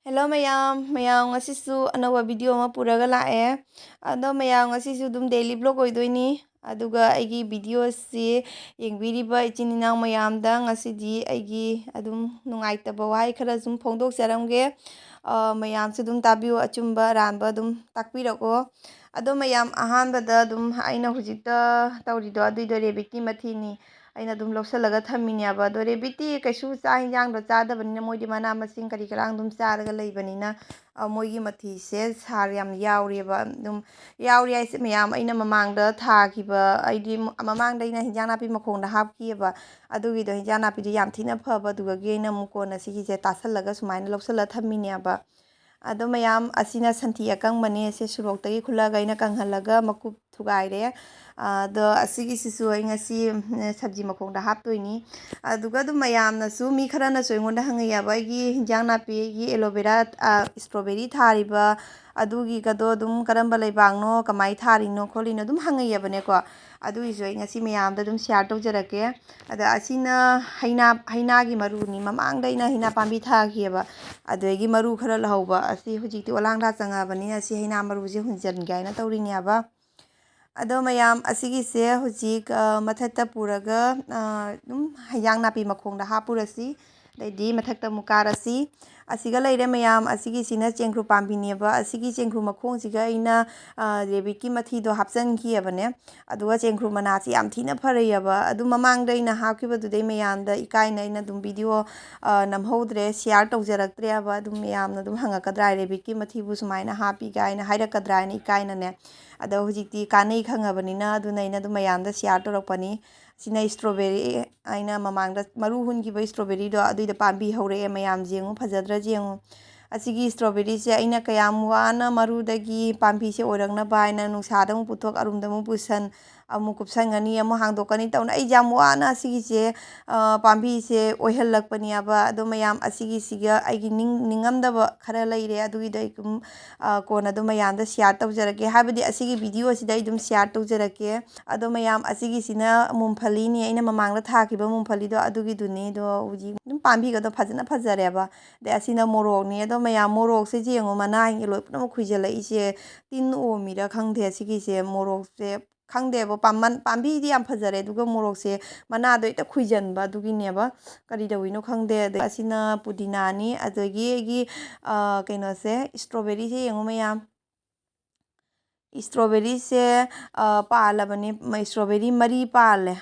Hello mayam ngasisu anawa video ama puraga lae ado mayam ngasisu dum daily vlog oidoini aduga aigi video si yengbiriba ichinina mayamda ngasidi aigi adum nungaitaba wahai khara sum phongdok jaramge mayam su dum tabiyo achumba ranba dum takpirako ado mayam ahanbada dum aina hujikta tawrido aduido rebiti mathini aina dum loksalaga thammineba do rebiti kaisu cha hinjang do chadabanina moidi mana masing kari karang dum charaga leibanina moigi mathi se sar yam yaureba dum yauri aise mayam aina mamangda thakiba aidi mamangda aina hinjang napi makhongda hapkiyeba adugi do hinjang napi du yam thina phaba duga ge aina mukona sigi je tasalaga sumaina loksala thammineba ado mayam asina santhi akang mane se surok tagi khulaga aina kanghalaga makup thugaire ado asigi sisu ai ngasi sabji makhongda haptoini aduga du mayam na su mi khara na soingonda hangaya ba gi hinjang napi gi aloe vera strawberry thariba adugi gado dum karamba leibangno kamai tharino kholino dum hangaya bane ko adui jo ngasi mayam da dum share tawjarake ada asina haina gi maruni mamang daina hina pambi thakhiba adegi maru khara lahauba asi hujikti olangda changabani asi haina maru je hunjan gaina tawrini aba ado mayam asigi se hujik mathata puraga dum hayang napi makhongda hapurasi leidi mathakta mukarasi asiga leire mayam asigi sina chengkru pambineba asigi chengkru makhong siga ina rebiki mathi do hapsan khiyabane aduga chengkru manasi yam thina pharayaba adu mamangda ina hapkiba dudai mayam da ikaina ina dum video namhodre share tawjaraktre aba dum mayam na dum hangakadra rebiki mathi bu sumaina hapi gaina hairakadra ina ikaina ne ada hujikti kanai khangabanina aduna ina dum mayamda share torakpani sina strawberry aina mamangda maru hungiba strawberry do aduida pambi hore mayam jengu phajadra jengu asigi strawberry se aina kayam wana maru dagi pambi se orangna baina nungsada mu puthok arumda mu pusan amu kupsangani amu hangdokani tauna ai jam wana asigi se pambi se oihallakpani aba ado mayam asigi siga aigi ningamdaba khara leire aduida ikum kona do mayamda share tawjarake habadi asigi video sida idum share tawjarake ado mayam asigi sina mumphali ni aina mamangda thakiba mumphali do adugi duni do uji dum pambi ga do phajana phajareba de asina morok ni ado mayam morok se jengo mana hingi loi puna khujala ise tin omira khangde asigi se morok se khangde bo pambi di yam phajare duga morok se mana do ita khuijanba dugi neba kari dawino khangde de asina pudina ni adagi gi kaino se strawberry se yengo mayam strawberry se palabane strawberry mari pale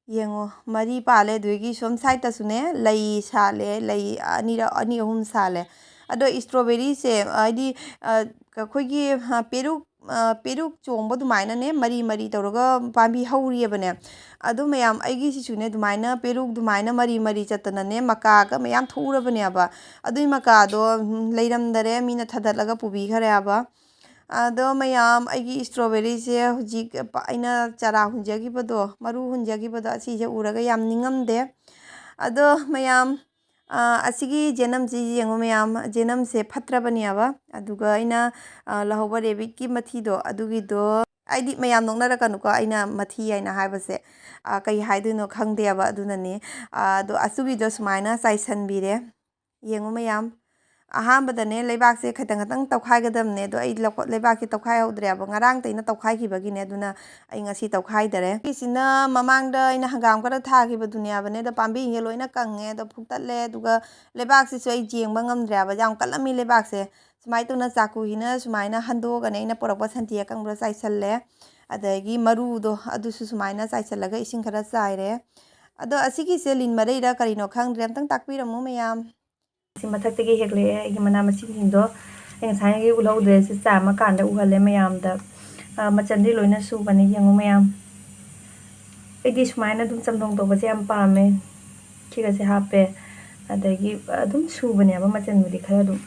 yengo mari pale duigi som side ta sune lei sale lei ani ahum sale ado strawberry se adi khoigi peruk chongba dumaina ne mari tawraga pambi hauriyabane adu mayam aigi sisune dumaina peruk dumaina mari chatana ne maka ga mayam thurabane aba adui maka do leiramdare mina thadalaga pubi khare aba ado mayam aigi strawberry se hujik aina chara hunjagibado maru hunjagibado asije uraga yam ningamde ado mayam asigi jenam ji yengo mayam jenam se phatrabani aba aduga aina lahoba rebit ki mathi do adugi do aidi mayam noknara kanuko aina mathi aina haibase kai haiduno khangde aba aduna ne ado asugi do sumaina saisanbire yengo mayam ahambadane leibak se khatang khatang tawkhai gadamne do ai leibak ki tawkhai hodre aba ngarang taina tawkhai khibagi ne aduna ai ngasi tawkhai dare kisina mamangda ina hangam kara thagiba dunia bane da pambi nge loina kange da phuktatle duga leibak se ai jengba ngamdre aba jam kalami leibak se sumai tuna chaku hina sumaina hando gane ina porakba santi akang bra saisalle adagi maru do adusu sumaina saisallaga ising khara chaire ado asigi se lin mareira karino khangdre amtang takpiramu mayam mathakdagi hegle agi mana masingdo engsangi ulaude se chama kanda uhale mayamda machandi loina subani yango mayam edi sumaina dum chamdong to base am pame kiga se hape adagi dum subani aba machan mudi khara dum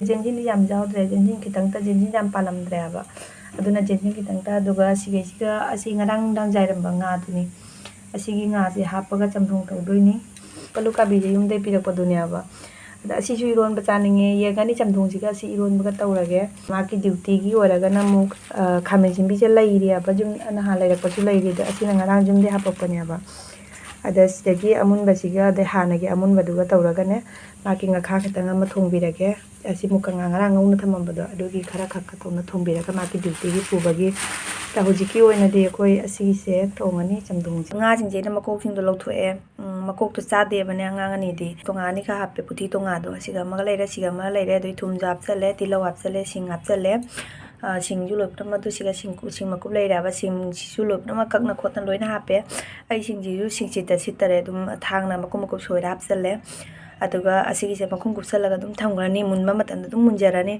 jenjin yam jawdre jenjin kitang ta jenjin yam palamdre aba aduna jenjin kitang ta duga siga asi ngarang dang jairam banga duni asigi nga se hapaga chamdong to doini paluka bije yum dei pirak padunia aba asi ju iron bachaninge ye gani chamdong siga si iron baga tawrage maki duty gi oraga namuk khamen simbi je lairi aba jum ana ha lairak pasu lairi da asi ngarang jum de hapapani aba ꯑꯗ ꯁꯤꯗꯒꯤ ꯑꯃꯨꯟꯕꯁꯤꯒ ꯑꯗꯩ ꯍꯥꯟꯅꯒꯤ ꯑꯃꯨꯟꯕꯗꯨꯒ ꯇꯧꯔꯒꯅꯦ ꯃꯥꯒꯤ ꯉꯈꯥ ꯈꯤꯇꯪ ꯑꯃ ꯊꯣꯡꯕꯤꯔꯒꯦ ꯑꯁꯤ ꯃꯨꯛꯀ ꯉꯔꯥꯡ ꯉꯧꯅ ꯊꯝꯃꯝꯕꯗꯣ ꯑꯗꯨꯒꯤ ꯈꯔ ꯈꯛꯇꯧꯅ ꯊꯣꯡꯕꯤꯔꯒ ꯃꯥꯒꯤ ꯗ꯭ꯌꯨꯇꯤꯒꯤ ꯄꯨꯕꯒꯤ ꯍꯧꯖꯤꯛꯀꯤ ꯑꯣꯏꯅꯗꯤ ꯑꯩꯈꯣꯏ ꯑꯁꯤꯒꯤꯁꯦ ꯊꯣꯡꯉꯅꯤ ꯆꯝꯊꯣꯡꯁꯦ ꯉꯥꯁꯤꯡꯁꯦ ꯃꯀꯣꯛꯁꯤꯡꯗꯣ ꯂꯧꯊꯣꯛꯑꯦ ꯃꯀꯣꯛꯇꯣ ꯆꯥꯗꯦꯕꯅꯦ ꯑꯉꯥꯡ ꯑꯅꯤꯗꯤ ꯇꯣꯉꯥꯟꯅꯤ ꯈꯔ ꯍꯥꯞꯄꯦ ꯄꯨꯊꯤ ꯇꯣꯉꯥꯗꯣ ꯑꯁꯤꯒ ꯑꯃꯒ ꯂꯩꯔꯦ ꯁꯤꯒ ꯑꯃꯒ ꯂꯩꯔꯦ ꯑꯗꯨꯒꯤ ꯊꯨꯝꯁꯨ ꯍꯥꯞꯆꯜꯂꯦ ꯇꯤꯜꯍꯧ ꯍꯥꯞꯆꯜꯂꯦ ꯁꯤꯡ ꯍꯥꯞꯆꯜꯂꯦ ꯁꯤꯡꯁꯨ ꯂꯣꯏꯅꯃꯛ ꯑꯗꯨ ꯁꯤꯡ ꯃꯀꯨꯞ ꯂꯩꯔꯦꯕ ꯁꯤꯡꯁꯤꯁꯨ ꯂꯣꯏꯅꯃꯛ ꯀꯛꯅ ꯈꯣꯠꯅ ꯂꯣꯏꯅ ꯍꯥꯞꯄꯦ ꯑꯩ ꯁꯤꯡꯁꯤꯁꯨ ꯁꯤꯠꯇꯔꯦ ꯑꯗꯨꯝ ꯊꯥꯡꯅ ꯃꯀꯨꯞ ꯃꯀꯨꯞ ꯁꯣꯏꯔ ꯍꯥꯞꯆꯜꯂꯦ ꯑꯗꯨꯒ ꯑꯁꯤꯒꯤꯁꯦ ꯃꯈꯨꯝ ꯀꯨꯞꯁꯜꯂꯒ ꯑꯗꯨꯝ ꯊꯝꯈ꯭ꯔꯅꯤ ꯃꯨꯟꯕ ꯃꯇꯝꯗ ꯑꯗꯨꯝ ꯃꯨꯟꯖꯔꯅꯤ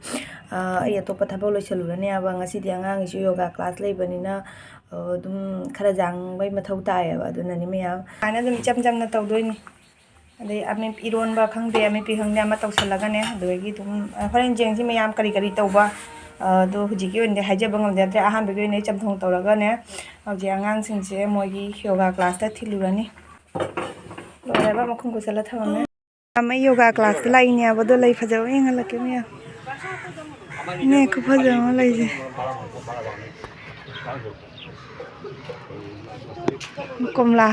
ꯑꯩ ꯑꯇꯣꯞꯄ ꯊꯕꯛ ꯂꯣꯏꯁꯜꯂꯨꯔꯅꯦꯕ ꯉꯁꯤꯗꯤ ꯑꯉꯥꯡꯒꯤꯁꯨ ꯌꯣꯒꯥ ꯀ꯭ꯂꯥꯁ ꯂꯩꯕꯅꯤ나 ꯑꯗꯨꯝ ꯈꯔ ꯖꯥꯡꯕꯩ ꯃꯊꯧ ꯇꯥꯏꯌꯦꯕ ꯑꯗꯨꯅꯅꯤ ꯃꯌꯥꯝ ꯁꯨꯃꯥꯏꯅ ꯑꯗꯨꯝ ꯏꯆꯝ ꯆꯝꯅ ꯇꯧꯗꯣꯏꯅꯤ ꯑꯗꯩ ꯏꯔꯣꯟꯕ ꯈꯪꯗꯦ ꯑꯃꯦꯠꯄꯤ ꯈꯪꯗꯦ ꯑꯃ ꯇꯧꯁꯜꯂꯒꯅꯦ ꯑꯗꯨꯗꯒꯤ ꯑꯗꯨꯝ ꯍꯣꯔꯦꯟ ꯌꯦꯡꯁꯤ ꯃꯌꯥꯝ ꯀꯔꯤ ꯇꯧꯕ ꯑꯗꯣ ꯍꯧꯖꯤꯛꯀꯤ ꯑꯣꯏꯅꯗꯤ ꯍꯥꯏꯖꯕ ꯉꯝꯗꯦ ꯅꯠꯇ꯭ꯔꯦ ꯑꯍꯥꯟꯕꯒꯤ ꯑꯣꯏꯅ ꯆꯝꯊꯣꯡ ꯇꯧꯔꯒꯅꯦ ꯍꯧꯖꯤꯛ ꯑꯉꯥꯡꯁꯤꯡꯁꯦ ꯃꯣꯏꯒꯤ ꯌꯣꯒꯥ ꯀ꯭ꯂꯥꯁꯇ ꯊꯤꯜꯂꯨꯔꯅꯤ ꯂꯣꯏꯔꯕ ꯃꯈꯨꯝ ꯀꯨꯞꯁꯜꯂ ꯊꯝꯃꯝꯃꯦ ꯑꯩ ꯌꯣꯒꯥ ꯀ꯭ꯂꯥꯁꯇ ꯂꯥꯛꯏꯅꯦꯕ ꯑꯗꯣ ꯂꯩ ꯐꯖꯕ ꯌꯦꯡꯍꯜꯂꯛꯀꯦ ꯃꯌꯥꯝ ꯅꯦ ꯈꯨꯐꯖꯕ ꯑꯃ ꯂꯩꯁꯦ कमला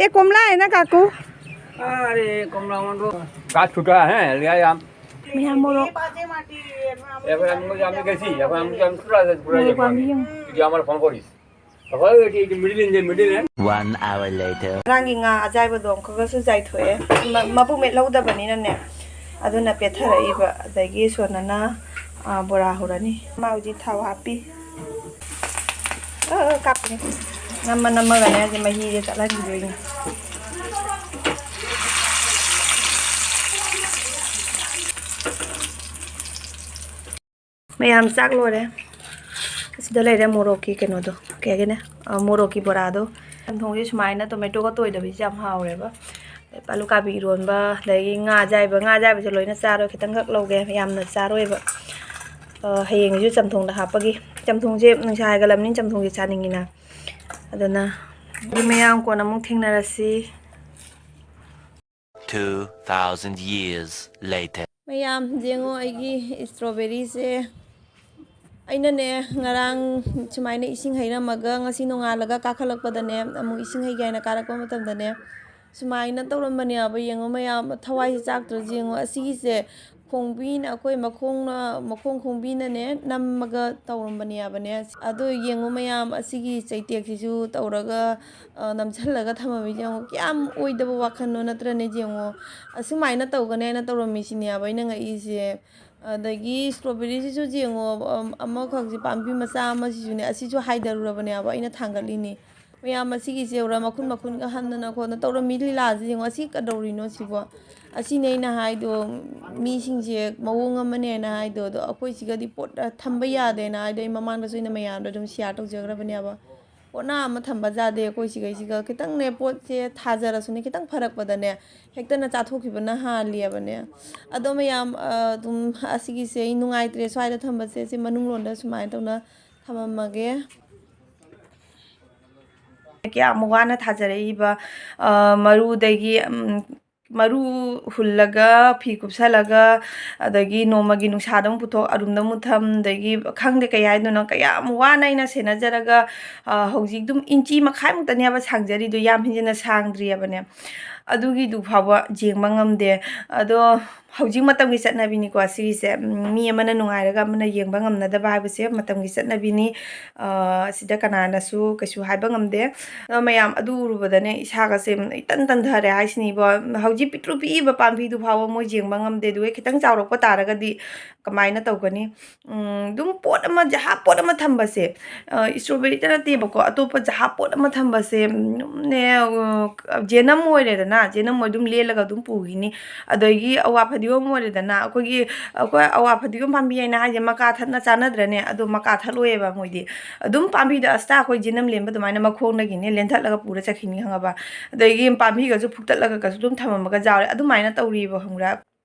ये कमला है ना काकू अरे कमला मंडो गाछ छूटा है ले आया हम यहाँ मोरो এবার আমি গেছি এখন আমি পুরো मोरो पामी yang যদি আমার ফোন করিস তখন এটি middle 1 hour later. rangi nga ajai ba dom khaga su jai thoe mabu met lauda bani na ne aduna pethara iba adagi sonana bora horani mauji thau happy kapni nama ga ne je mahi je tala gi doi mayam chak lore sida leire moroki keno do kegene moroki bora do thongje sumaina tomato ga toi da bi jam haure ba palu kabi ron ba dai nga jai ba je loina charo khitang gak loge yamna charoi ba hayeng ju chamthong da hapagi chamthong je nungsai ga lamnin chamthong je chaningina adana di mayam ko namuk thengnarasi 2000 years later. mayam jengo aigi strawberry se ꯑꯩꯅꯅꯦ ꯉꯔꯥꯡ ꯁꯨꯃꯥꯏꯅ ꯏꯁꯤꯡ ꯍꯩꯔꯝꯃꯒ ꯉꯁꯤ ꯅꯣꯡꯉꯥꯜꯂꯒ ꯀꯥꯈꯠꯂꯛꯄꯗꯅꯦ ꯑꯃꯨꯛ ꯏꯁꯤꯡ ꯍꯩꯒꯦ ꯍꯥꯏꯅ ꯀꯥꯔꯛꯄ ꯃꯇꯝꯗꯅꯦ ꯁꯨꯃꯥꯏꯅ ꯇꯧꯔꯝꯕꯅꯦꯕ ꯌꯦꯡꯉꯣ ꯃꯌꯥꯝ ꯊꯋꯥꯏꯁꯦ ꯆꯥꯛꯇ꯭ꯔꯁꯨ ꯌꯦꯡꯉꯣ ꯑꯁꯤꯒꯤꯁꯦ ꯈꯣꯡꯕꯤꯅ ꯑꯩꯈꯣꯏ ꯃꯈꯣꯡ ꯈꯣꯡꯕꯤꯅꯅꯦ ꯅꯝꯃꯒ ꯇꯧꯔꯝꯕꯅꯦꯕꯅꯦ ꯑꯗꯣ ꯌꯦꯡꯉꯣ ꯃꯌꯥꯝ ꯑꯁꯤꯒꯤ ꯆꯩꯇꯦꯛꯁꯤꯁꯨ ꯇꯧꯔꯒ ꯅꯝꯁꯤꯜꯂꯒ ꯊꯝꯃꯝꯃꯤꯁꯦ ꯌꯦꯡꯉꯣ ꯀꯌꯥꯝ ꯑꯣꯏꯗꯕ ꯋꯥꯈꯜꯅꯣ ꯅꯠꯇ꯭ꯔꯅꯦ ꯌꯦꯡꯉꯣ ꯑꯁꯨꯃꯥꯏꯅ ꯇꯧꯒꯅꯤ ꯍꯥꯏꯅ ꯇꯧꯔꯝꯃꯤꯁꯤꯅꯦꯕ ꯑꯩꯅ ꯉꯛꯏꯁꯦ ꯑꯗꯒꯤ ꯁ꯭ꯇ꯭ꯔꯣꯕꯦꯔꯤꯁꯤꯁꯨ ꯌꯦꯡꯉꯣ ꯑꯃꯈꯛꯁꯤ ꯄꯥꯝꯕꯤ ꯃꯆꯥ ꯑꯃꯁꯤꯁꯨꯅꯦ ꯑꯁꯤꯁꯨ ꯍꯥꯏꯊꯔꯨꯔꯕꯅꯦꯕ ꯑꯩꯅ ꯊꯥꯡꯒꯠꯂꯤꯅꯤ ꯃꯌꯥꯝ ꯑꯁꯤꯒꯤꯁꯦ ꯌꯧꯔ ꯃꯈꯨꯟꯒ ꯍꯟꯗꯅ ꯈꯣꯠꯅ ꯇꯧꯔꯝꯃꯤ ꯂꯤꯂꯥꯁꯦ ꯌꯦꯡꯉꯣ ꯑꯁꯤ ꯀꯩꯗꯧꯔꯤꯅꯣ ꯁꯤꯕꯣ ꯑꯁꯤꯅꯦ ꯑꯩꯅ ꯍꯥꯏꯗꯣ ꯃꯤꯁꯤꯡꯁꯦ ꯃꯑꯣꯡ ꯑꯃꯅꯦꯅ ꯍꯥꯏꯗꯣ ꯑꯗꯣ ꯑꯩꯈꯣꯏꯁꯤꯒꯗꯤ ꯄꯣꯠ ꯊꯝꯕ ꯌꯥꯗꯦꯅ ꯍꯥꯏꯗꯣ ꯑꯩ ꯃꯃꯥꯡꯗꯁꯨ ꯑꯩꯅ ꯃꯌꯥꯝꯗꯣ ꯑꯗꯨꯝ ꯁꯤꯌꯥꯔ ꯇꯧꯖꯈ꯭ꯔꯕꯅꯦꯕ ꯄꯣꯠꯅꯥ ꯑꯃ ꯊꯝꯕ ꯌꯥꯗꯦ ꯑꯩꯈꯣꯏ ꯁꯤꯒꯩꯁꯤꯒ ꯈꯤꯇꯪꯅꯦ ꯄꯣꯠꯁꯦ ꯊꯥꯖꯔꯁꯨꯅꯦ ꯈꯤꯇꯪ ꯐꯔꯛꯄꯗꯅꯦ ꯍꯦꯛꯇꯅ ꯆꯥꯊꯣꯛꯈꯤꯕꯅ ꯍꯥꯜꯂꯤꯑꯕꯅꯦ ꯑꯗꯣ ꯃꯌꯥꯝ ꯑꯗꯨꯝ ꯑꯁꯤꯒꯤꯁꯦ ꯑꯩ ꯅꯨꯡꯉꯥꯏꯇ꯭ꯔꯦ ꯁ꯭ꯋꯥꯏꯗ ꯊꯝꯕꯁꯦ ꯁꯤ ꯃꯅꯨꯡꯂꯣꯝꯗ ꯁꯨꯃꯥꯏꯅ ꯇꯧꯅ ꯊꯝꯃꯝꯃꯒꯦ ꯀꯌꯥꯝ ꯋꯥꯅ ꯊꯥꯖꯔꯛꯏꯕ ꯃꯔꯨꯗꯒꯤ ꯃꯔꯨ ꯍꯨꯜꯂꯒ ꯐꯤ ꯀꯨꯞꯁꯜꯂꯒ ꯑꯗꯒꯤ ꯅꯣꯡꯃꯒꯤ ꯅꯨꯡꯁꯥꯗ ꯑꯃꯨꯛ ꯄꯨꯊꯣꯛ ꯑꯔꯨꯝꯗ ꯑꯃꯨꯛ ꯊꯝ ꯑꯗꯒꯤ ꯈꯪꯗꯦ ꯀꯩ ꯍꯥꯏꯗꯣꯏꯅꯣ ꯀꯌꯥꯝ ꯋꯥꯅ ꯑꯩꯅ ꯁꯦꯟꯅꯖꯔꯒ ꯍꯧꯖꯤꯛ ꯑꯗꯨꯝ ꯏꯟꯆꯤ ꯃꯈꯥꯏꯃꯨꯛꯇꯅꯦꯕ ꯁꯥꯡꯖꯔꯤꯗꯣ ꯌꯥꯝ ꯍꯦꯟꯖꯤꯟꯅ ꯁꯥꯡꯗ꯭ꯔꯤꯑꯕꯅꯦ ꯑꯗꯨꯒꯤꯗꯨ ꯐꯥꯎꯕ ꯌꯦꯡꯕ ꯉꯝꯗꯦ ꯑꯗꯣ ꯍꯧꯖꯤꯛ ꯃꯇꯝꯒꯤ ꯆꯠꯅꯕꯤꯅꯤꯀꯣ ꯁꯤꯒꯤꯁꯦ ꯃꯤ ꯑꯃꯅ ꯅꯨꯡꯉꯥꯏꯔꯒ ꯑꯃꯅ ꯌꯦꯡꯕ ꯉꯝꯅꯗꯕ ꯍꯥꯏꯕꯁꯦ ꯃꯇꯝꯒꯤ ꯆꯠꯅꯕꯤꯅꯤ ꯁꯤꯗ ꯀꯅꯥꯅꯁꯨ ꯀꯩꯁꯨ ꯍꯥꯏꯕ ꯉꯝꯗꯦ ꯃꯌꯥꯝ ꯑꯗꯨ ꯎꯔꯨꯕꯗꯅꯦ ꯏꯁꯥꯒꯁꯦꯏꯇꯟ ꯇꯟꯊꯔꯦ ꯍꯥꯏꯁꯤꯅꯤꯕ ꯍꯧꯖꯤꯛ ꯄꯤꯛꯇ꯭ꯔꯨ ꯄꯤꯛꯏꯕ ꯄꯥꯝꯕꯤꯗꯨ ꯐꯥꯎꯕ ꯃꯣꯏ ꯌꯦꯡꯕ ꯉꯝꯗꯦ ꯑꯗꯨꯒ ꯈꯤꯇꯪ ꯆꯥꯎꯔꯛꯄ ꯇꯥꯔꯒꯗꯤ ꯀꯃꯥꯏꯅ ꯇꯧꯒꯅꯤ ꯑꯗꯨꯝ ꯄꯣꯠ ꯑꯃ ꯖꯍꯥ ꯄꯣꯠ ꯑꯃ ꯊꯝꯕꯁꯦ ꯏꯁꯇ꯭ꯔꯣꯕꯦꯔꯤꯇ ꯅꯠꯇꯦꯕꯀꯣ ꯑꯇꯣꯞꯄ ꯖꯍꯥ ꯄꯣꯠ ꯑꯃ ꯊꯝꯕꯁꯦ ꯑꯗꯨꯝꯅꯦ ꯖꯦꯅꯝ ꯑꯣꯏꯔꯦꯗꯅ ꯖꯦꯅꯝ ꯑꯣꯏ ꯑꯗꯨꯝ ꯂꯦꯜꯂꯒ ꯑꯗꯨꯝ ꯄꯨꯈꯤꯅꯤ ꯑꯗꯒꯤ ꯑꯋꯥ ꯐꯗꯤꯒꯣꯝ ꯑꯣꯏꯔꯦꯗꯅ ꯑꯩꯈꯣꯏ ꯑꯋꯥ ꯐꯗꯤꯒꯣꯝ ꯄꯥꯝꯕꯤ ꯍꯥꯏꯅ ꯍꯥꯏꯁꯦ ꯃꯀꯥ ꯊꯠꯅ ꯆꯥꯟꯅꯗ꯭ꯔꯅꯦ ꯑꯗꯣ ꯃꯀꯥ ꯊꯠꯂꯣꯏꯑꯦꯕ ꯃꯣꯏꯗꯤ ꯑꯗꯨꯝ ꯄꯥꯝꯕꯤꯗ ꯑꯁꯇꯥ ꯑꯩꯈꯣꯏ ꯖꯦꯅꯝ ꯂꯦꯟꯕ ꯑꯗꯨꯃꯥꯏꯅ ꯃꯈꯣꯡꯗꯒꯤꯅꯦ ꯂꯦꯟꯊꯠꯂꯒ ꯄꯨꯔ ꯆꯠꯈꯤꯅꯤ ꯈꯪꯉꯕ ꯑꯗꯒꯤ ꯄꯥꯝꯕꯤꯒꯁꯨ ꯐꯨꯛꯇꯠꯂꯒꯁꯨ ꯑꯗꯨꯝ ꯊꯝꯃꯝꯃꯒ ꯌꯥꯎꯔꯦ ꯑꯗꯨꯃꯥꯏꯅ ꯇꯧꯔꯤꯕ ꯈꯪꯕ꯭ꯔꯥ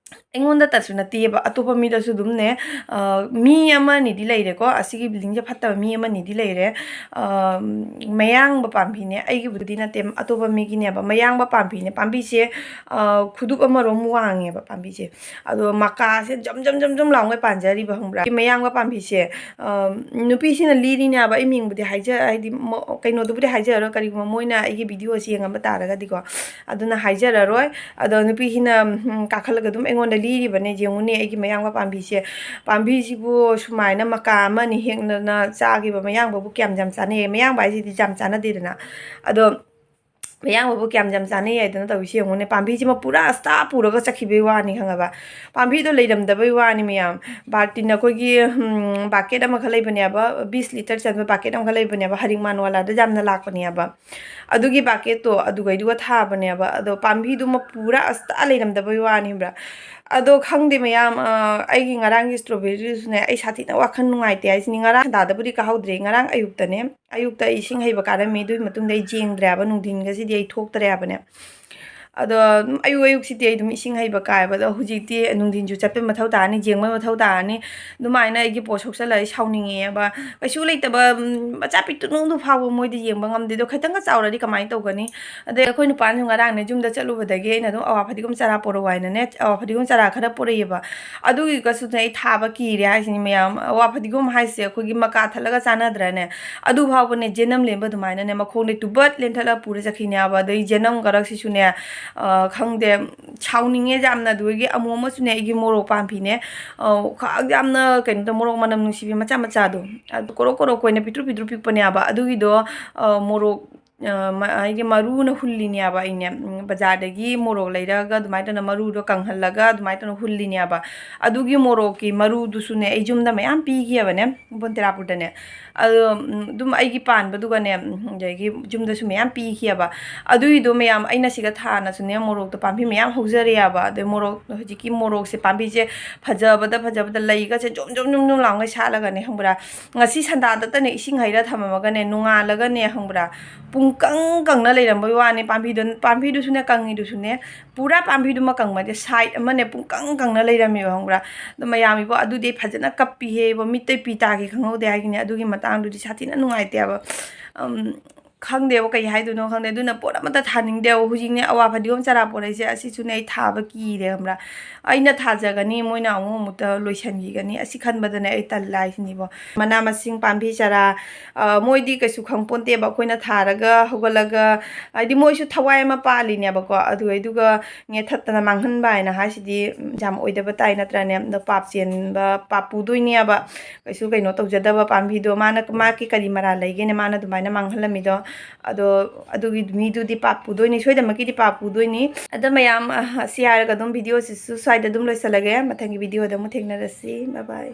ꯑꯩꯉꯣꯟꯗꯇꯁꯨ ꯅꯠꯇꯦꯕ ꯑꯇꯣꯞꯄ ꯃꯤꯗꯁꯨ ꯑꯗꯨꯝꯅꯦ ꯃꯤ ꯑꯃꯅꯤꯗꯤ ꯂꯩꯔꯦꯀꯣ ꯑꯁꯤꯒꯤ ꯕꯤꯜꯗꯤꯡꯁꯦ ꯐꯠꯇꯕ ꯃꯤ ꯑꯃꯅꯤꯗꯤ ꯂꯩꯔꯦ ꯃꯌꯥꯡꯕ ꯄꯥꯝꯕꯤꯅꯦ ꯑꯩꯒꯤꯕꯨꯗꯤ ꯅꯠꯇꯦ ꯑꯇꯣꯞꯄ ꯃꯤꯒꯤꯅꯦꯕ ꯃꯌꯥꯡꯕ ꯄꯥꯝꯕꯤꯅꯦ ꯄꯥꯝꯕꯤꯁꯦ ꯈꯨꯗꯨꯞ ꯑꯃꯔꯣꯝ ꯋꯥꯡꯉꯦꯕ ꯄꯥꯝꯕꯤꯁꯦ ꯑꯗꯣ ꯃꯀꯥꯁꯦ ꯖꯝ ꯖꯝ ꯖꯝ ꯖꯝ ꯂꯥꯎꯉꯩ ꯄꯥꯟꯖꯔꯤꯕ ꯈꯪꯕ꯭ꯔꯥ ꯃꯌꯥꯡꯕ ꯄꯥꯝꯕꯤꯁꯦ ꯅꯨꯄꯤꯁꯤꯅ ꯂꯤꯔꯤꯅꯦꯕ ꯑꯩ ꯃꯤꯡꯕꯨꯗꯤ ꯍꯥꯏꯗꯤ ꯀꯩꯅꯣꯗꯨꯕꯨꯗꯤ ꯍꯥꯏꯖꯔꯔꯣꯏ ꯀꯔꯤꯒꯨꯝꯕ ꯃꯣꯏꯅ ꯑꯩꯒꯤ ꯚꯤꯗꯤꯑꯣꯁꯤ ꯌꯦꯡꯉꯝꯕ ꯇꯥꯔꯒꯗꯤꯀꯣ ꯑꯗꯨꯅ ꯍꯥꯏꯖꯔꯔꯣꯏ ꯑꯗꯣ ꯅꯨꯄꯤꯁꯤꯅ ꯀꯥꯈꯠꯂꯒ ꯑꯗꯨꯝ ꯑꯩꯉꯣꯟꯗ ꯂꯤꯔꯤꯕꯅꯦ ꯌꯦꯡꯉꯨꯅꯦ ꯑꯩꯒꯤ ꯃꯌꯥꯡꯕ ꯄꯥꯝꯕꯤꯁꯦ ꯄꯥꯝꯕꯤꯁꯤꯕꯨ ꯁꯨꯃꯥꯏꯅ ꯃꯀꯥ ꯑꯃꯅꯤ ꯍꯦꯛꯅꯅ ꯆꯥꯈꯤꯕ ꯃꯌꯥꯡꯕꯕꯨ ꯀꯌꯥꯝ ꯌꯥꯝ ꯆꯥꯅꯩꯌꯦ ꯃꯌꯥꯡꯕ ꯍꯥꯏꯁꯤꯗꯤ ꯌꯥꯝ ꯆꯥꯟꯅꯗꯦꯗꯅ ꯑꯗꯣ ꯃꯌꯥꯡꯕꯕꯨ ꯀꯌꯥꯝ ꯌꯥꯝ ꯆꯥꯅꯩ ꯍꯥꯏꯗꯅ ꯇꯧꯔꯤꯁꯤ ꯌꯦꯡꯉꯨꯅꯦ ꯄꯥꯝꯕꯤꯁꯤꯃ ꯄꯨꯔꯥ ꯑꯁꯇꯥ ꯄꯨꯔꯒ ꯆꯠꯈꯤꯕꯩ ꯋꯥꯅꯤ ꯈꯪꯉꯕ ꯄꯥꯝꯕꯤꯗꯣ ꯂꯩꯔꯝꯗꯕꯩ ꯋꯥꯅꯤ ꯃꯌꯥꯝ ꯕꯥꯔꯇꯤꯟ ꯑꯩꯈꯣꯏꯒꯤ ꯕꯥꯀꯦꯠ ꯑꯃꯈꯛ ꯂꯩꯕꯅꯦꯕ 20 ꯂꯤꯇꯔ ꯆꯟꯕ ꯕꯥꯀꯦꯠ ꯑꯃꯈꯛ ꯂꯩꯕꯅꯦꯕ ꯍꯔꯤꯡꯃꯥꯟꯋꯥꯂꯥꯗ ꯌꯥꯝꯅ ꯂꯥꯛꯄꯅꯦꯕ ꯑꯗꯨꯒꯤ ꯕꯥꯀꯦꯠꯇꯣ ꯑꯗꯨꯒꯩꯗꯨꯒ ꯊꯥꯕꯅꯦꯕ ꯑꯗꯣ ꯄꯥꯝꯕꯤꯗꯨꯃ ꯄꯨꯔꯥ ꯑꯁꯇꯥ ꯂꯩꯔꯝꯗꯕꯩ ꯋꯥꯅꯤ ꯈꯪꯕ꯭ꯔꯥ ꯑꯗꯣ ꯈꯪꯗꯦ ꯃꯌꯥꯝ ꯑꯩꯒꯤ ꯉꯔꯥꯡꯒꯤ ꯁ꯭ꯇ꯭ꯔꯣꯕꯦꯔꯤꯗꯨꯁꯨꯅꯦ ꯑꯩ ꯁꯥꯊꯤꯅ ꯋꯥꯈꯜ ꯅꯨꯡꯉꯥꯏꯇꯦ ꯍꯥꯏꯁꯤꯅꯤ ꯉꯔꯥꯡ ꯍꯟꯇꯥꯗꯕꯨꯗꯤ ꯀꯥꯍꯧꯗ꯭ꯔꯦ ꯉꯔꯥꯡ ꯑꯌꯨꯛꯇꯅꯦ ꯑꯌꯨꯛꯇ ꯑꯩ ꯏꯁꯤꯡ ꯍꯩꯕ ꯀꯥꯔꯝꯃꯤ ꯑꯗꯨꯒꯤ ꯃꯇꯨꯡꯗ ꯑꯩ ꯌꯦꯡꯗ꯭ꯔꯦ ꯍꯥꯏꯕ ꯅꯨꯡꯊꯤꯟꯒꯁꯤꯗꯤ ꯑꯩ ꯊꯣꯛꯇ꯭ꯔꯦ ꯍꯥꯏꯕꯅꯦ ꯑꯗꯣ ꯑꯗꯨꯝ ꯑꯌꯨꯛ ꯑꯌꯨꯛꯁꯤꯗꯤ ꯑꯩ ꯑꯗꯨꯝ ꯏꯁꯤꯡ ꯍꯩꯕ ꯀꯥꯏꯕ ꯑꯗꯣ ꯍꯧꯖꯤꯛꯇꯤ ꯅꯨꯡꯊꯤꯟꯁꯨ ꯆꯠꯄꯩ ꯃꯊꯧ ꯇꯥꯔꯅꯤ ꯌꯦꯡꯕꯩ ꯃꯊꯧ ꯇꯥꯔꯅꯤ ꯑꯗꯨꯃꯥꯏꯅ ꯑꯩꯒꯤ ꯄꯣꯠ ꯁꯣꯛꯆꯜꯂ ꯑꯩ ꯁꯥꯎꯅꯤꯡꯉꯦꯕ ꯀꯩꯁꯨ ꯂꯩꯇꯕ ꯃꯆꯥ ꯄꯤꯛꯇꯨꯅꯨꯡꯗꯨ ꯐꯥꯎꯕ ꯃꯣꯏꯗꯤ ꯌꯦꯡꯕ ꯉꯝꯗꯦ ꯑꯗꯣ ꯈꯤꯇꯪꯒ ꯆꯥꯎꯔꯗꯤ ꯀꯃꯥꯏꯅ ꯇꯧꯒꯅꯤ ꯑꯗꯩ ꯑꯩꯈꯣꯏ ꯅꯨꯄꯥꯅꯁꯨ ꯉꯔꯥꯡꯅꯦ ꯌꯨꯝꯗ ꯆꯠꯂꯨꯕꯗꯒꯤ ꯑꯩꯅ ꯑꯗꯨꯝ ꯑꯋꯥ ꯐꯗꯤꯒꯣꯝ ꯆꯥꯔꯥ ꯄꯣꯔꯛꯑꯣ ꯍꯥꯏꯅꯅꯦ ꯑꯋꯥ ꯐꯗꯤꯒꯣꯝ ꯆꯥꯔꯥ ꯈꯔ ꯄꯣꯔꯛꯑꯦꯕ ꯑꯗꯨꯒꯤꯒꯁꯨꯅꯦ ꯑꯩ ꯊꯥꯕ ꯀꯤꯔꯦ ꯍꯥꯏꯁꯤꯅꯤ ꯃꯌꯥꯝ ꯑꯋꯥ ꯐꯗꯤꯒꯣꯝ ꯍꯥꯏꯁꯦ ꯑꯩꯈꯣꯏꯒꯤ ꯃꯀꯥ ꯊꯠꯂꯒ ꯆꯥꯟꯅꯗ꯭ꯔꯅꯦ ꯑꯗꯨ ꯐꯥꯎꯕꯅꯦ ꯖꯦꯅꯝ ꯂꯦꯟꯕ ꯑꯗꯨꯃꯥꯏꯅꯅꯦ ꯃꯈꯣꯡꯗꯩ ꯇꯨꯕꯠ ꯂꯦꯟꯊꯠꯂꯒ ꯄꯨꯔ ꯆꯠꯈꯤꯅꯦꯕ ꯑꯗꯩ ꯖꯦꯅꯝ ꯀꯔꯛꯁꯤꯁꯨꯅꯦ ꯈꯪꯗꯦ ꯁꯥꯎꯅꯤꯡꯉꯦ ꯌꯥꯝꯅ ꯑꯗꯨꯒꯤ ꯑꯃꯨꯛ ꯑꯃꯁꯨꯅꯦ ꯑꯩꯒꯤ ꯃꯣꯔꯣꯛ ꯄꯥꯝꯕꯤꯅꯦ ꯌꯥꯝꯅ ꯀꯩꯅꯣ ꯇꯧ ꯃꯣꯔꯣꯛ ꯃꯅꯝ ꯅꯨꯡꯁꯤꯕꯤ ꯃꯆꯥ ꯃꯆꯥꯗꯣ ꯑꯗꯨ ꯀꯣꯔꯣꯛ ꯀꯣꯔꯣꯛ ꯀꯣꯏꯅ ꯄꯤꯇ꯭ꯔꯨ ꯄꯤꯇ꯭ꯔꯨ ꯄꯤꯛꯄꯅꯦꯕ ꯑꯗꯨꯒꯤꯗꯣ ꯃꯣꯔꯣꯛ ꯑꯩꯒꯤ ꯃꯔꯨꯅ ꯍꯨꯜꯂꯤꯅꯦꯕ ꯑꯩꯅꯦ ꯕꯖꯥꯔꯗꯒꯤ ꯃꯣꯔꯣꯛ ꯂꯩꯔꯒ ꯑꯗꯨꯃꯥꯏꯅ ꯇꯧꯅ ꯃꯔꯨꯗꯣ ꯀꯪꯍꯜꯂꯒ ꯑꯗꯨꯃꯥꯏꯅ ꯇꯧꯅ ꯍꯨꯜꯂꯤꯅꯦꯕ ꯑꯗꯨꯒꯤ ꯃꯣꯔꯣꯛꯀꯤ ꯃꯔꯨꯗꯨꯁꯨꯅꯦ ꯑꯩ ꯌꯨꯝꯗ ꯃꯌꯥꯝ ꯄꯤꯈꯤꯕꯅꯦ ꯕꯣꯟꯇꯦꯔꯥꯄꯨꯔꯗꯅꯦ ꯑꯗꯣ ꯑꯗꯨꯝ ꯑꯩꯒꯤ ꯄꯥꯟꯕꯗꯨꯒꯅꯦ ꯑꯗꯒꯤ ꯌꯨꯝꯗꯁꯨ ꯃꯌꯥꯝ ꯄꯤꯈꯤꯑꯕ ꯑꯗꯨꯒꯤꯗꯣ ꯃꯌꯥꯝ ꯑꯩꯅ ꯁꯤꯒ ꯊꯥꯅꯁꯨꯅꯦ ꯃꯣꯔꯣꯛꯇꯣ ꯄꯥꯝꯕꯤ ꯃꯌꯥꯝ ꯍꯧꯖꯔꯦꯕ ꯑꯗꯩ ꯃꯣꯔꯣꯛ ꯍꯧꯖꯤꯛꯀꯤ ꯃꯣꯔꯣꯛꯁꯦ ꯄꯥꯝꯕꯤꯁꯦ ꯐꯖꯕꯗ ꯂꯩꯒꯁꯦ ꯖꯨꯝ ꯖꯨꯝ ꯖꯨꯝ ꯖꯨꯝ ꯂꯥꯎꯉꯩ ꯁꯥꯠꯂꯒꯅꯦ ꯈꯪꯕ꯭ꯔꯥ ꯉꯁꯤ ꯁꯟꯗꯥꯗꯇꯅꯦ ꯏꯁꯤꯡ ꯍꯩꯔ ꯊꯝꯃꯝꯃꯒꯅꯦ ꯅꯣꯡꯉꯥꯜꯂꯒꯅꯦ ꯈꯪꯕ꯭ꯔꯥ ꯄꯨꯡꯀꯪ ꯀꯪꯅ ꯂꯩꯔꯝꯕꯩ ꯋꯥꯅꯤ ꯄꯥꯝꯕꯤꯗꯨꯁꯨꯅꯦ ꯀꯪꯉꯤꯗꯨꯁꯨꯅꯦ ꯄꯨꯔꯥ ꯄꯥꯝꯕꯤꯗꯨꯃ ꯀꯪꯕꯗꯤ ꯁꯥꯏꯠ ꯑꯃꯅꯦ ꯄꯨꯡꯀꯪ ꯀꯪꯅ ꯂꯩꯔꯝꯃꯦꯕ ꯈꯪꯕ꯭ꯔꯥ ꯑꯗꯣ ꯃꯌꯥꯝ ꯑꯗꯨꯗꯤ ꯑꯩ ꯐꯖꯅ ꯀꯞꯄꯤꯍꯦꯕ ꯃꯤꯠꯇꯩ ꯄꯤ ꯇꯥꯒꯦ ꯈꯪꯍꯧꯗꯦ ꯍꯥꯏꯒꯤꯅꯦ ꯑꯗꯨꯒꯤ ꯃꯇꯥꯡꯗꯨꯗꯤ ꯁꯥꯊꯤꯅ ꯅꯨꯡꯉꯥꯏꯇꯦꯕ ꯈꯪꯗꯦꯕ ꯀꯩ ꯍꯥꯏꯗꯣꯏꯅꯣ ꯈꯪꯗꯦ ꯑꯗꯨꯅ ꯄꯣꯠ ꯑꯃꯠꯇ ꯊꯥꯅꯤꯡꯗꯦꯕ ꯍꯧꯖꯤꯛꯅꯦ ꯑꯋꯥ ꯐꯗꯤꯒꯣꯝ ꯆꯥꯔꯥ ꯄꯣꯔꯛꯏꯁꯦ ꯑꯁꯤꯁꯨꯅꯦ ꯑꯩ ꯊꯥꯕ ꯀꯤꯔꯦ ꯈꯪꯕ꯭ꯔꯥ ꯑꯩꯅ ꯊꯥꯖꯒꯅꯤ ꯃꯣꯏꯅ ꯑꯃꯨꯛꯇ ꯂꯣꯏꯁꯤꯟꯈꯤꯒꯅꯤ ꯑꯁꯤ ꯈꯟꯕꯗꯅꯦ ꯑꯩ ꯇꯜꯂꯦ ꯍꯥꯏꯁꯤꯅꯤꯕꯣ ꯃꯅꯥ ꯃꯁꯤꯡ ꯄꯥꯝꯕꯤ ꯆꯥꯔꯥ ꯃꯣꯏꯗꯤ ꯀꯩꯁꯨ ꯈꯪꯄꯣꯟꯇꯦꯕ ꯑꯩꯈꯣꯏꯅ ꯊꯥꯔꯒ ꯍꯧꯒꯠꯂꯒ ꯍꯥꯏꯗꯤ ꯃꯣꯏꯁꯨ ꯊꯋꯥꯏ ꯑꯃ ꯄꯥꯜꯂꯤꯅꯦꯕꯀꯣ ꯑꯗꯨꯒ ꯉꯦꯊꯠꯇꯅ ꯃꯥꯡꯍꯟꯕ ꯍꯥꯏꯅ ꯍꯥꯏꯁꯤꯗꯤ ꯌꯥꯝ ꯑꯣꯏꯗꯕ ꯇꯥꯏ ꯅꯠꯇ꯭ꯔꯅꯦ ꯑꯗꯣ ꯄꯥꯞ ꯆꯦꯟꯕ ꯄꯥꯞ ꯄꯨꯗꯣꯏꯅꯦꯕ ꯀꯩꯁꯨ ꯀꯩꯅꯣ ꯇꯧꯖꯗꯕ ꯄꯥꯝꯕꯤꯗꯣ ꯃꯥꯒꯤ ꯀꯔꯤ ꯃꯔꯥꯜ ꯂꯩꯒꯦꯅꯦ ꯃꯥꯅ ꯑꯗꯨꯃꯥꯏꯅ ꯃꯥꯡꯍꯜꯂꯝꯃꯤꯗꯣ ꯑꯗꯣ ꯑꯗꯨꯒꯤ ꯃꯤꯗꯨꯗꯤ ꯄꯥꯞ ꯄꯨꯗꯣꯏꯅꯤ ꯁꯣꯏꯗꯅꯃꯛꯀꯤꯗꯤ ꯄꯥꯞ ꯄꯨꯗꯣꯏꯅꯤ ꯑꯗꯣ ꯃꯌꯥꯝ ꯁꯤ ꯍꯥꯏꯔꯒ ꯑꯗꯨꯝ ꯚꯤꯗꯤꯑꯣꯁꯤꯁꯨ ꯁ꯭ꯋꯥꯏꯗ ꯑꯗꯨꯝ ꯂꯣꯏꯁꯤꯜꯂꯒꯦ ꯃꯊꯪꯒꯤ ꯚꯤꯗꯤꯑꯣꯗ ꯑꯃꯨꯛ ꯊꯦꯡꯅꯔꯁꯤ ꯕꯥꯏ ꯕꯥꯏ